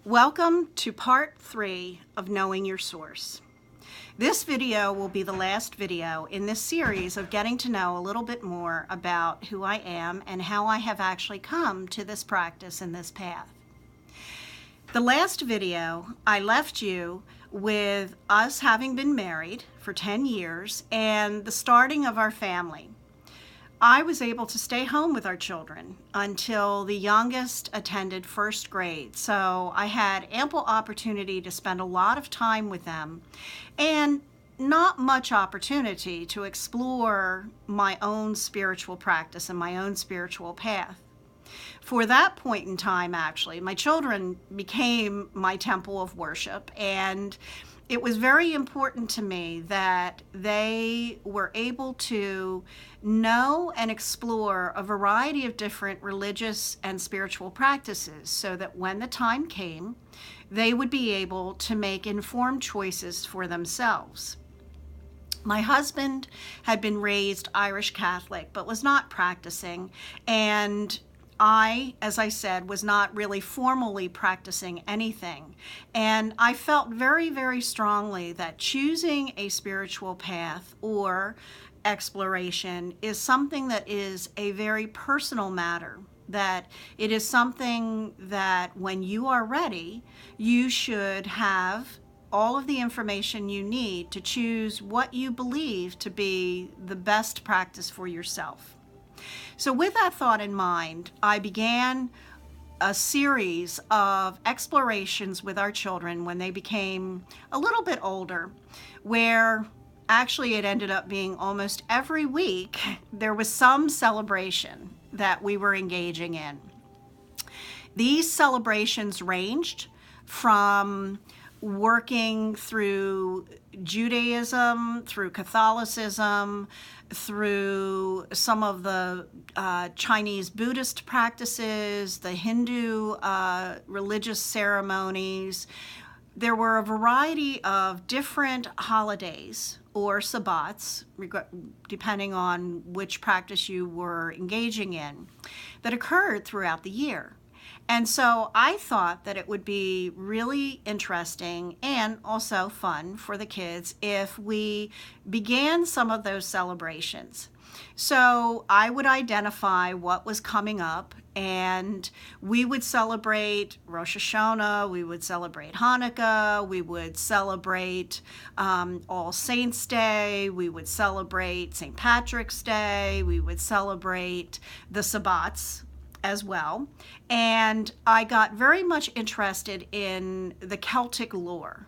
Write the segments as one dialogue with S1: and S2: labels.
S1: Welcome to part 3 of Knowing Your Source. This video will be the last video in this series of getting to know a little bit more about who I am and how I have actually come to this practice and this path. The last video, I left you with us having been married for 10 years and the starting of our family. I was able to stay home with our children until the youngest attended first grade. So I had ample opportunity to spend a lot of time with them and not much opportunity to explore my own spiritual practice and my own spiritual path. For that point in time, actually, my children became my temple of worship, and it was very important to me that they were able to know and explore a variety of different religious and spiritual practices so that when the time came, they would be able to make informed choices for themselves. My husband had been raised Irish Catholic but was not practicing, and I, as I said, was not really formally practicing anything. And I felt very, very strongly that choosing a spiritual path or exploration is something that is a very personal matter, that it is something that when you are ready, you should have all of the information you need to choose what you believe to be the best practice for yourself. So with that thought in mind, I began a series of explorations with our children when they became a little bit older, where actually it ended up being almost every week there was some celebration that we were engaging in. These celebrations ranged from working through Judaism, through Catholicism, through some of the Chinese Buddhist practices, the Hindu religious ceremonies. There were a variety of different holidays or sabbats, depending on which practice you were engaging in, that occurred throughout the year. And so I thought that it would be really interesting and also fun for the kids if we began some of those celebrations. So I would identify what was coming up, and we would celebrate Rosh Hashanah, we would celebrate Hanukkah, we would celebrate All Saints Day, we would celebrate St. Patrick's Day, we would celebrate the Sabbats as well. And I got very much interested in the Celtic lore.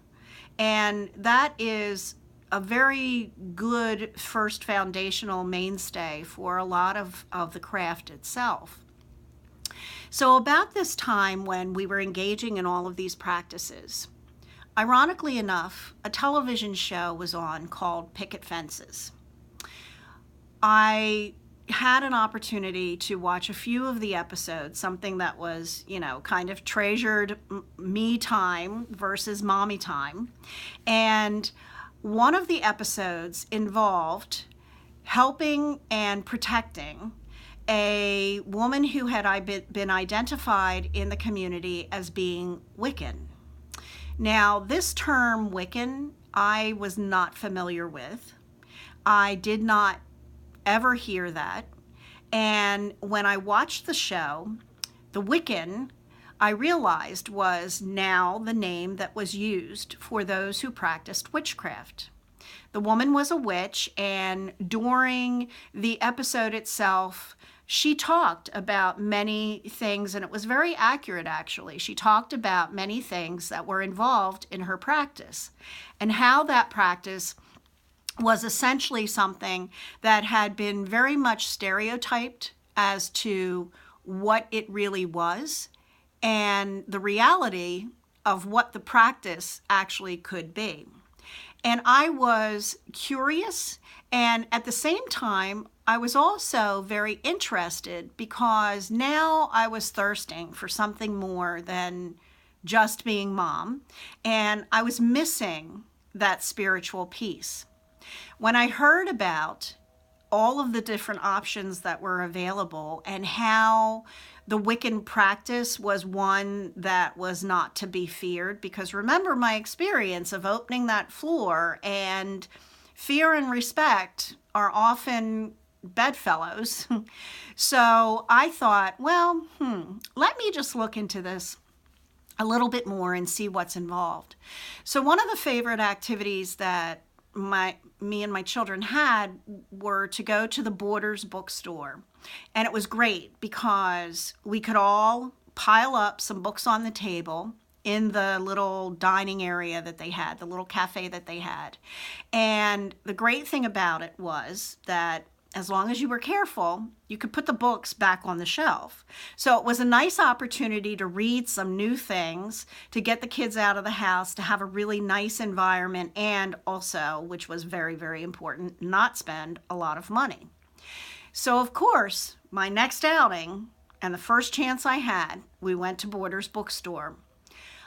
S1: And that is a very good first foundational mainstay for a lot of the craft itself. So about this time when we were engaging in all of these practices, ironically enough, a television show was on called Picket Fences. I had an opportunity to watch a few of the episodes, something that was, kind of treasured me time versus mommy time. And one of the episodes involved helping and protecting a woman who had been identified in the community as being Wiccan. Now, this term Wiccan, I was not familiar with. I did not ever hear that. And when I watched the show, the Wiccan, I realized was now the name that was used for those who practiced witchcraft. The woman was a witch, and during the episode itself, she talked about many things, and it was very accurate, actually. She talked about many things that were involved in her practice and how that practice was essentially something that had been very much stereotyped as to what it really was and the reality of what the practice actually could be. And I was curious, and at the same time, I was also very interested because now I was thirsting for something more than just being mom, and I was missing that spiritual piece. When I heard about all of the different options that were available and how The Wiccan practice was one that was not to be feared, because remember my experience of opening that floor, and fear and respect are often bedfellows. So I thought, well, let me just look into this a little bit more and see what's involved. So one of the favorite activities that me and my children had were to go to the Borders bookstore. And it was great because we could all pile up some books on the table in the little dining area that they had, the little cafe that they had. And the great thing about it was that as long as you were careful, you could put the books back on the shelf. So it was a nice opportunity to read some new things, to get the kids out of the house, to have a really nice environment, and also, which was very, very important, not spend a lot of money. So of course, my next outing, and the first chance I had, we went to Borders bookstore.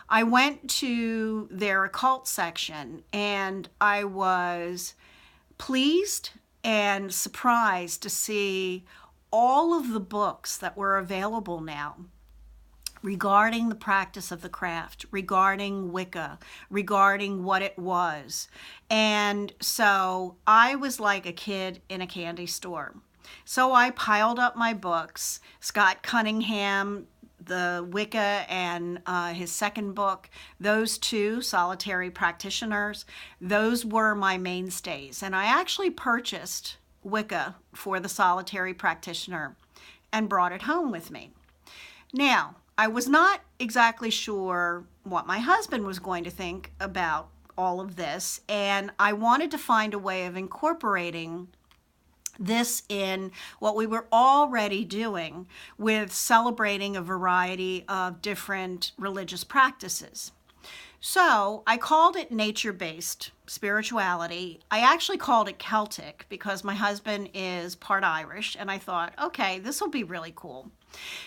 S1: I went to their occult section, and I was pleased and surprised to see all of the books that were available now regarding the practice of the craft, regarding Wicca, regarding what it was. And so I was like a kid in a candy store. So I piled up my books. Scott Cunningham, the Wicca, and his second book, those two, Solitary Practitioners, those were my mainstays. And I actually purchased Wicca for the Solitary Practitioner and brought it home with me. Now, I was not exactly sure what my husband was going to think about all of this, and I wanted to find a way of incorporating this in what we were already doing with celebrating a variety of different religious practices. So I called it nature-based spirituality. I actually called it Celtic because my husband is part Irish, and I thought, okay, this will be really cool.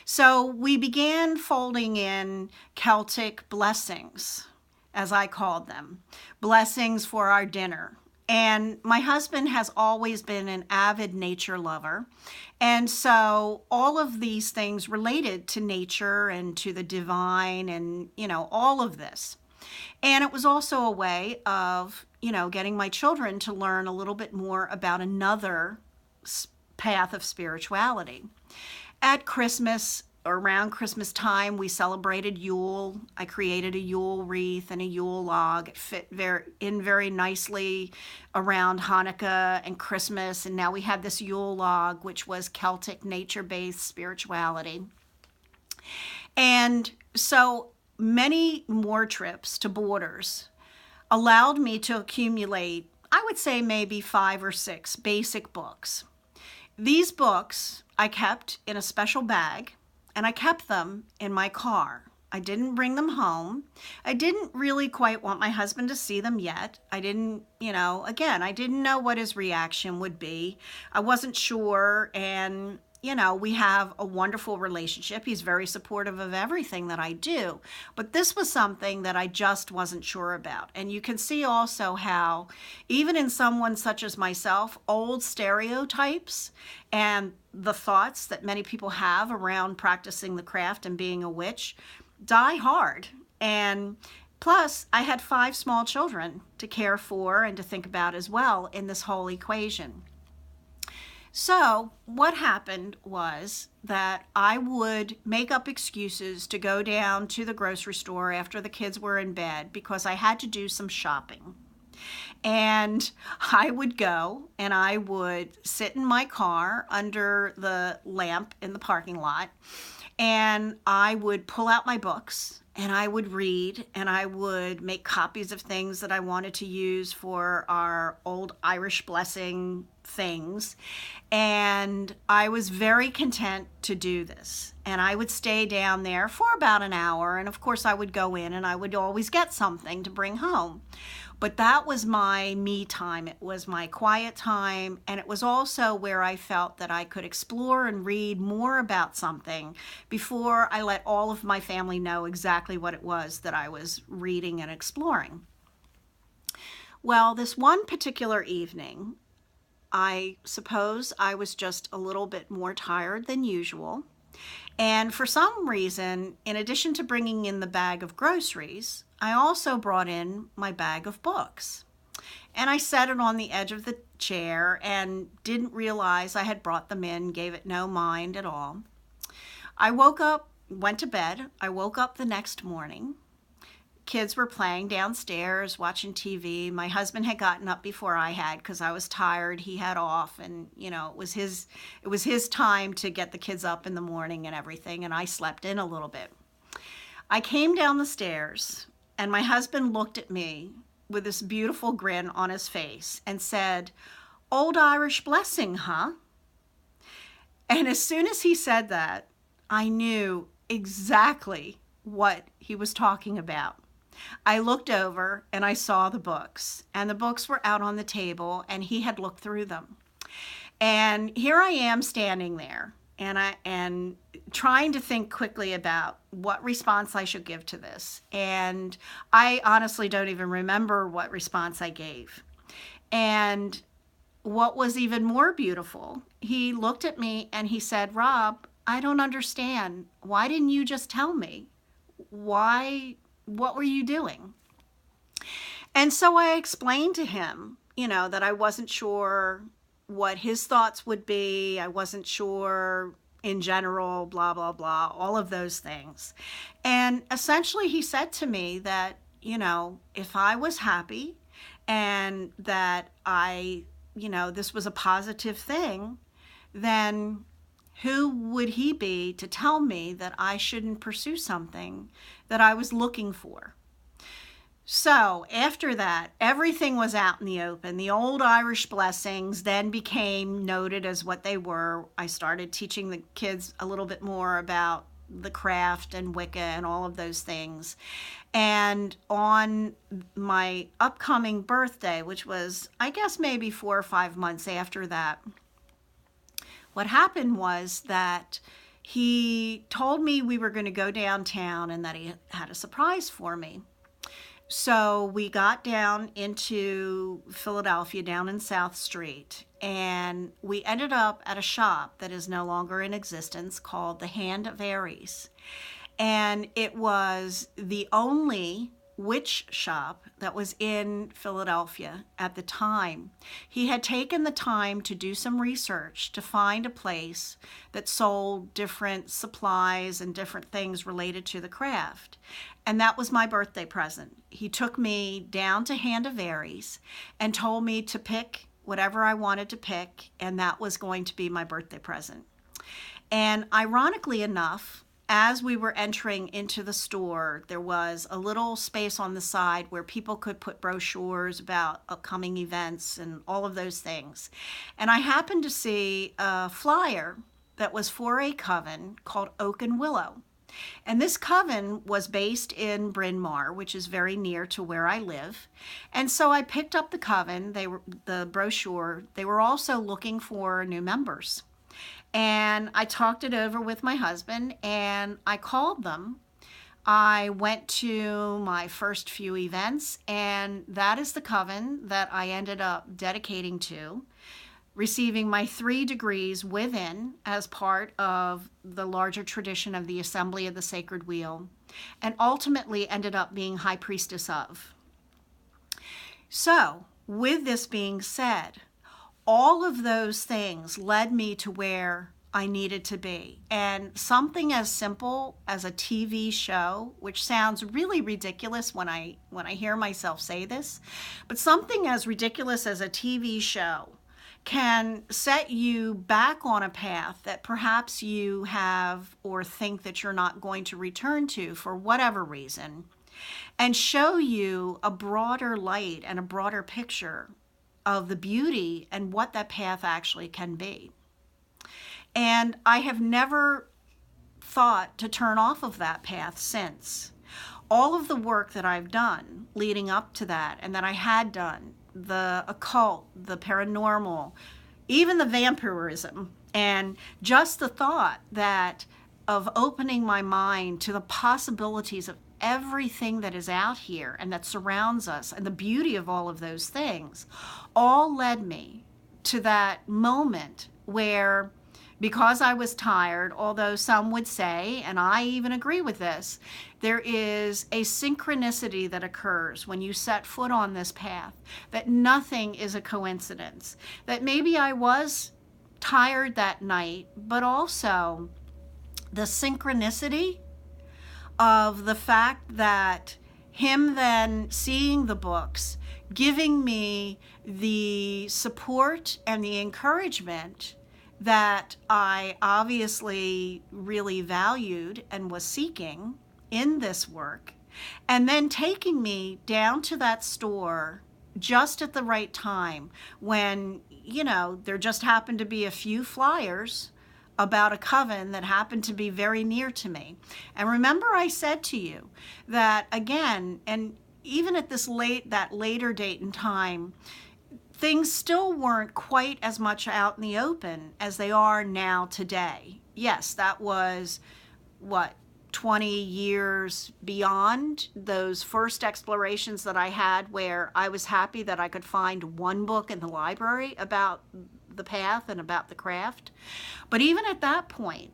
S1: So we began folding in Celtic blessings, as I called them, blessings for our dinner. And my husband has always been an avid nature lover. And so all of these things related to nature and to the divine and, all of this. And it was also a way of, getting my children to learn a little bit more about another path of spirituality. At Christmas, around Christmas time, we celebrated Yule. I created a Yule wreath and a Yule log. It fit very nicely around Hanukkah and Christmas. And now we had this Yule log, which was Celtic nature-based spirituality. And so many more trips to Borders allowed me to accumulate, I would say maybe 5 or 6 basic books. These books I kept in a special bag, and I kept them in my car. I didn't bring them home. I didn't really quite want my husband to see them yet. I didn't, I didn't know what his reaction would be. I wasn't sure, and, we have a wonderful relationship. He's very supportive of everything that I do. But this was something that I just wasn't sure about. And you can see also how, even in someone such as myself, old stereotypes and the thoughts that many people have around practicing the craft and being a witch die hard. And plus, I had 5 small children to care for and to think about as well in this whole equation. So what happened was that I would make up excuses to go down to the grocery store after the kids were in bed because I had to do some shopping. And I would go and I would sit in my car under the lamp in the parking lot, and I would pull out my books and I would read, and I would make copies of things that I wanted to use for our old Irish blessing things. And I was very content to do this. And I would stay down there for about an hour. And of course I would go in and I would always get something to bring home. But that was my me time. It was my quiet time. And it was also where I felt that I could explore and read more about something before I let all of my family know exactly what it was that I was reading and exploring. Well, this one particular evening, I suppose I was just a little bit more tired than usual. And for some reason, in addition to bringing in the bag of groceries, I also brought in my bag of books. And I set it on the edge of the chair and didn't realize I had brought them in, gave it no mind at all. I woke up, went to bed. I woke up the next morning. Kids were playing downstairs, watching TV. My husband had gotten up before I had because I was tired. He had off, and it was his time to get the kids up in the morning and everything, and I slept in a little bit. I came down the stairs, and my husband looked at me with this beautiful grin on his face and said, "Old Irish blessing, huh?" And as soon as he said that, I knew exactly what he was talking about. I looked over and I saw the books, and the books were out on the table, and he had looked through them. And here I am standing there, and trying to think quickly about what response I should give to this. And I honestly don't even remember what response I gave. And what was even more beautiful, he looked at me and he said, "Rob, I don't understand. Why didn't you just tell me? What were you doing?" And so I explained to him, that I wasn't sure what his thoughts would be. I wasn't sure in general, blah, blah, blah, all of those things. And essentially he said to me that, if I was happy and that this was a positive thing, then who would he be to tell me that I shouldn't pursue something that I was looking for? So after that, everything was out in the open. The old Irish blessings then became noted as what they were. I started teaching the kids a little bit more about the craft and Wicca and all of those things. And on my upcoming birthday, which was, I guess, maybe 4 or 5 months after that, what happened was that he told me we were going to go downtown and that he had a surprise for me. So we got down into Philadelphia, down in South Street, and we ended up at a shop that is no longer in existence called the Hand of Aries. And it was the only witch shop that was in Philadelphia at the time. He had taken the time to do some research to find a place that sold different supplies and different things related to the craft. And that was my birthday present. He took me down to Hand of Aries and told me to pick whatever I wanted to pick, and that was going to be my birthday present. And ironically enough, as we were entering into the store, there was a little space on the side where people could put brochures about upcoming events and all of those things. And I happened to see a flyer that was for a coven called Oak and Willow. And this coven was based in Bryn Mawr, which is very near to where I live. And so I picked up the coven, the brochure. They were also looking for new members. And I talked it over with my husband, and I called them. I went to my first few events, and that is the coven that I ended up dedicating to, receiving my 3 degrees within as part of the larger tradition of the Assembly of the Sacred Wheel, and ultimately ended up being High Priestess of. So, with this being said, all of those things led me to where I needed to be. And something as simple as a TV show, which sounds really ridiculous when I hear myself say this, but something as ridiculous as a TV show can set you back on a path that perhaps you have or think that you're not going to return to for whatever reason, and show you a broader light and a broader picture of the beauty and what that path actually can be. And I have never thought to turn off of that path since. All of the work that I've done leading up to that, and that I had done, the occult, the paranormal, even the vampirism, and just the thought that of opening my mind to the possibilities of everything that is out here and that surrounds us and the beauty of all of those things all led me to that moment where because I was tired, although some would say, and I even agree with this, there is a synchronicity that occurs when you set foot on this path, that nothing is a coincidence, that maybe I was tired that night, but also the synchronicity of the fact that him then seeing the books, giving me the support and the encouragement that I obviously really valued and was seeking in this work, and then taking me down to that store just at the right time when, you know, there just happened to be a few flyers about a coven that happened to be very near to me. And remember, I said to you that again, and even at that later date and time, things still weren't quite as much out in the open as they are now today. Yes, that was, what, 20 years beyond those first explorations that I had, where I was happy that I could find one book in the library about the path and about the craft. But even at that point,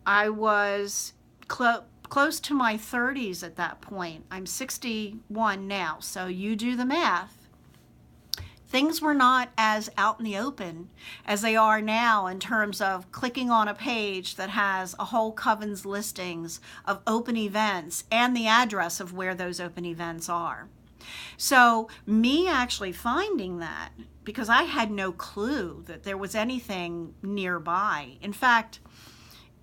S1: I was close to my 30s at that point. I'm 61 now, so you do the math. Things were not as out in the open as they are now in terms of clicking on a page that has a whole coven's listings of open events and the address of where those open events are. So me actually finding that, because I had no clue that there was anything nearby. In fact,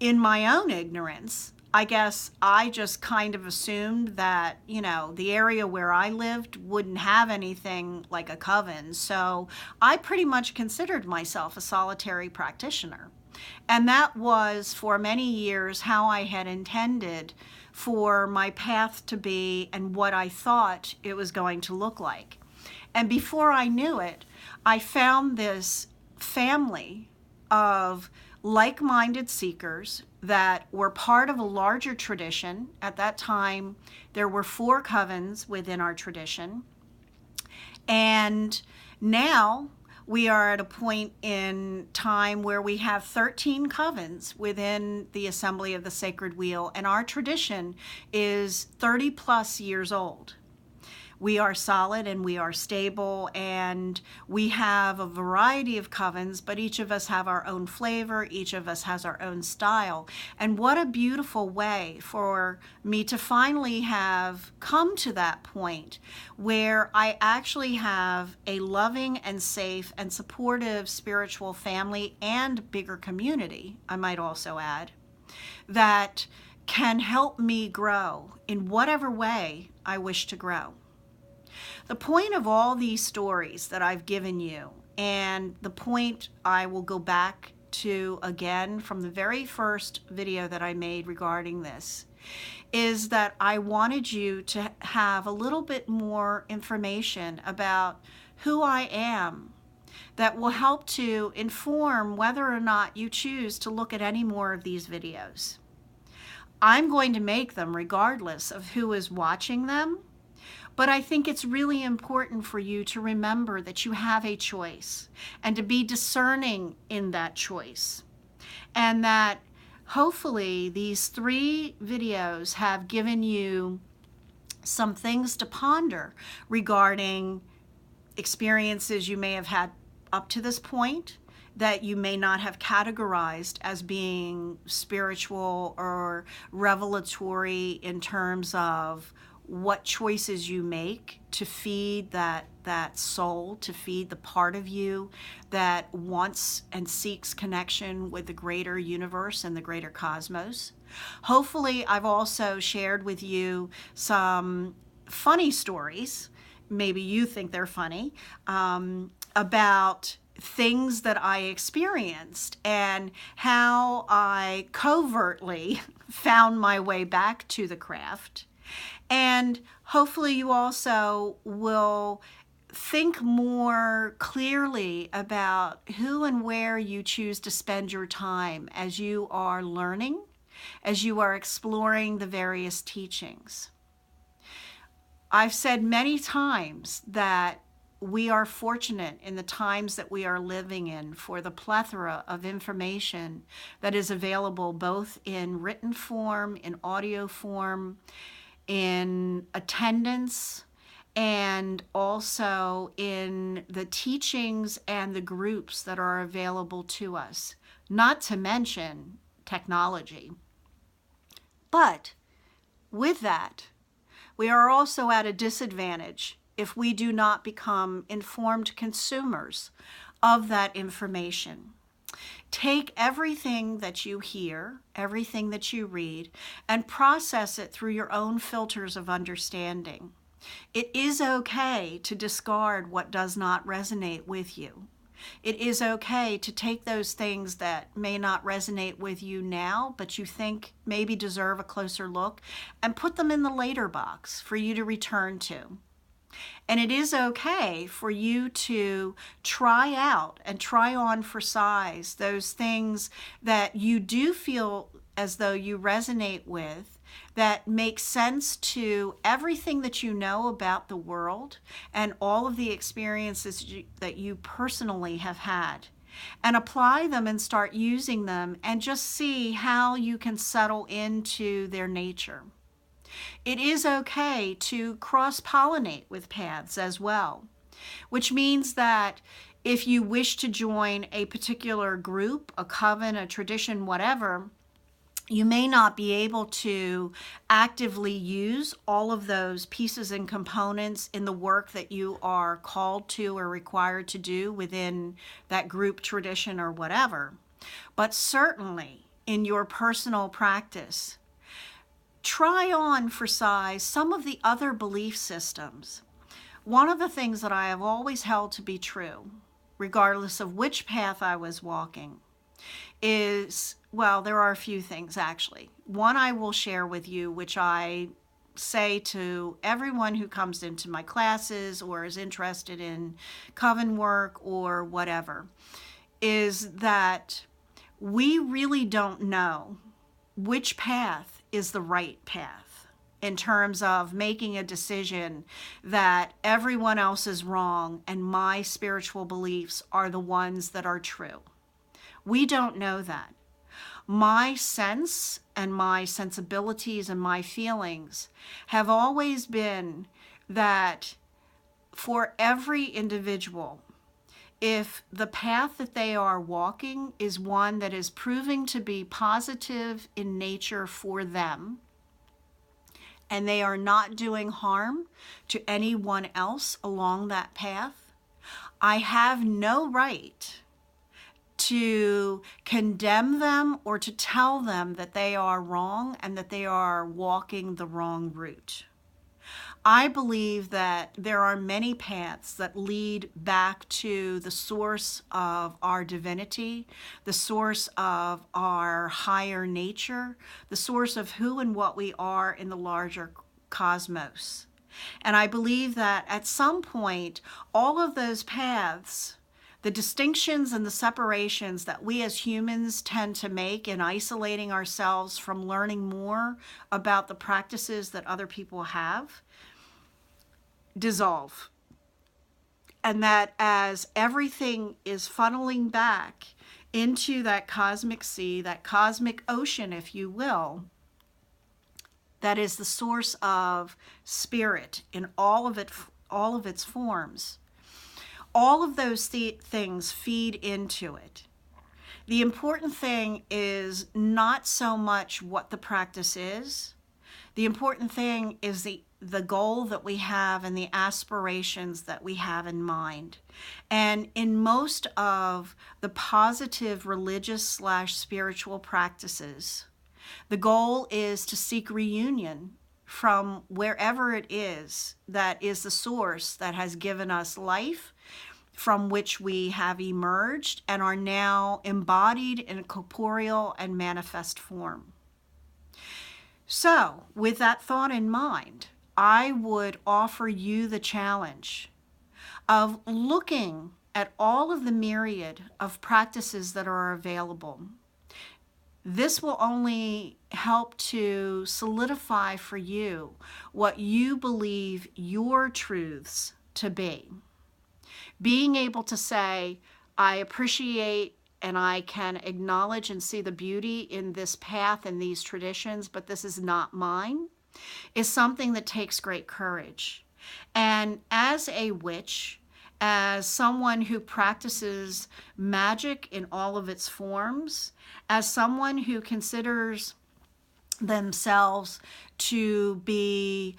S1: in my own ignorance, I guess I just kind of assumed that, you know, the area where I lived wouldn't have anything like a coven. So I pretty much considered myself a solitary practitioner. And that was for many years how I had intended for my path to be and what I thought it was going to look like. And before I knew it, I found this family of like-minded seekers that were part of a larger tradition. At that time, there were 4 covens within our tradition. And now we are at a point in time where we have 13 covens within the Assembly of the Sacred Wheel, and our tradition is 30 plus years old. We are solid and we are stable, and we have a variety of covens, but each of us have our own flavor, each of us has our own style. And what a beautiful way for me to finally have come to that point where I actually have a loving and safe and supportive spiritual family and bigger community, I might also add, that can help me grow in whatever way I wish to grow. The point of all these stories that I've given you, and the point I will go back to again from the very first video that I made regarding this, is that I wanted you to have a little bit more information about who I am that will help to inform whether or not you choose to look at any more of these videos. I'm going to make them regardless of who is watching them. But I think it's really important for you to remember that you have a choice and to be discerning in that choice. And that hopefully these 3 videos have given you some things to ponder regarding experiences you may have had up to this point that you may not have categorized as being spiritual or revelatory in terms of what choices you make to feed that soul, to feed the part of you that wants and seeks connection with the greater universe and the greater cosmos. Hopefully, I've also shared with you some funny stories, maybe you think they're funny, about things that I experienced and how I covertly found my way back to the craft. And hopefully you also will think more clearly about who and where you choose to spend your time as you are learning, as you are exploring the various teachings. I've said many times that we are fortunate in the times that we are living in for the plethora of information that is available both in written form, in audio form, in attendance, and also in the teachings and the groups that are available to us, not to mention technology. But with that, we are also at a disadvantage if we do not become informed consumers of that information. Take everything that you hear, everything that you read, and process it through your own filters of understanding. It is okay to discard what does not resonate with you. It is okay to take those things that may not resonate with you now, but you think maybe deserve a closer look, and put them in the later box for you to return to. And it is okay for you to try out and try on for size those things that you do feel as though you resonate with, that make sense to everything that you know about the world and all of the experiences that you personally have had. And apply them and start using them and just see how you can settle into their nature. It is okay to cross-pollinate with paths as well, which means that if you wish to join a particular group, a coven, a tradition, whatever, you may not be able to actively use all of those pieces and components in the work that you are called to or required to do within that group, tradition, or whatever. But certainly in your personal practice, try on for size some of the other belief systems. One of the things that I have always held to be true, regardless of which path I was walking, is, well, there are a few things actually. One I will share with you, which I say to everyone who comes into my classes or is interested in coven work or whatever, is that we really don't know which path is the right path in terms of making a decision that everyone else is wrong and my spiritual beliefs are the ones that are true. We don't know that. My sense and my sensibilities and my feelings have always been that for every individual, if the path that they are walking is one that is proving to be positive in nature for them, and they are not doing harm to anyone else along that path, I have no right to condemn them or to tell them that they are wrong and that they are walking the wrong route. I believe that there are many paths that lead back to the source of our divinity, the source of our higher nature, the source of who and what we are in the larger cosmos. And I believe that at some point, all of those paths, the distinctions and the separations that we as humans tend to make in isolating ourselves from learning more about the practices that other people have, dissolve. And that as everything is funneling back into that cosmic sea, that cosmic ocean, if you will, that is the source of spirit in all of its forms. All of those things feed into it. The important thing is not so much what the practice is. The important thing is the goal that we have and the aspirations that we have in mind. And in most of the positive religious / spiritual practices, the goal is to seek reunion from wherever it is that is the source that has given us life, from which we have emerged and are now embodied in a corporeal and manifest form. So, with that thought in mind, I would offer you the challenge of looking at all of the myriad of practices that are available. This will only help to solidify for you what you believe your truths to be. Being able to say, I appreciate and I can acknowledge and see the beauty in this path and these traditions, but this is not mine, is something that takes great courage. And as a witch, as someone who practices magic in all of its forms, as someone who considers themselves to be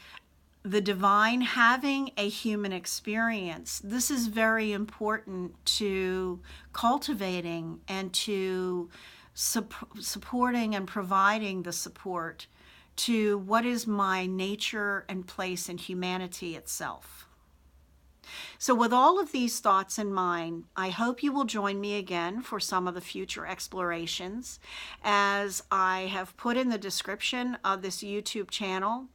S1: the divine having a human experience, this is very important to cultivating and to supporting and providing the support to what is my nature and place in humanity itself. So with all of these thoughts in mind, I hope you will join me again for some of the future explorations. As I have put in the description of this YouTube channel,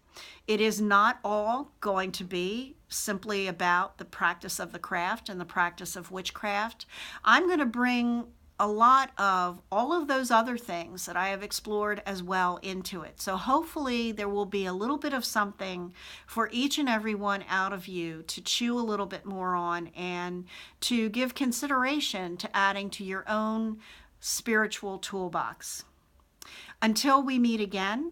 S1: it is not all going to be simply about the practice of the craft and the practice of witchcraft. I'm going to bring a lot of all of those other things that I have explored as well into it. So hopefully there will be a little bit of something for each and every one out of you to chew a little bit more on and to give consideration to adding to your own spiritual toolbox. Until we meet again,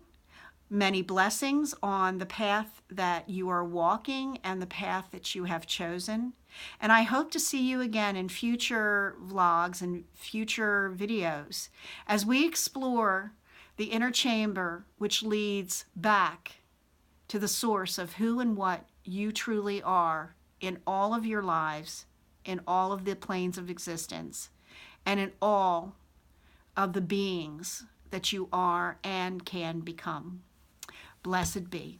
S1: many blessings on the path that you are walking and the path that you have chosen. And I hope to see you again in future vlogs and future videos as we explore the inner chamber, which leads back to the source of who and what you truly are in all of your lives, in all of the planes of existence, and in all of the beings that you are and can become. Blessed be.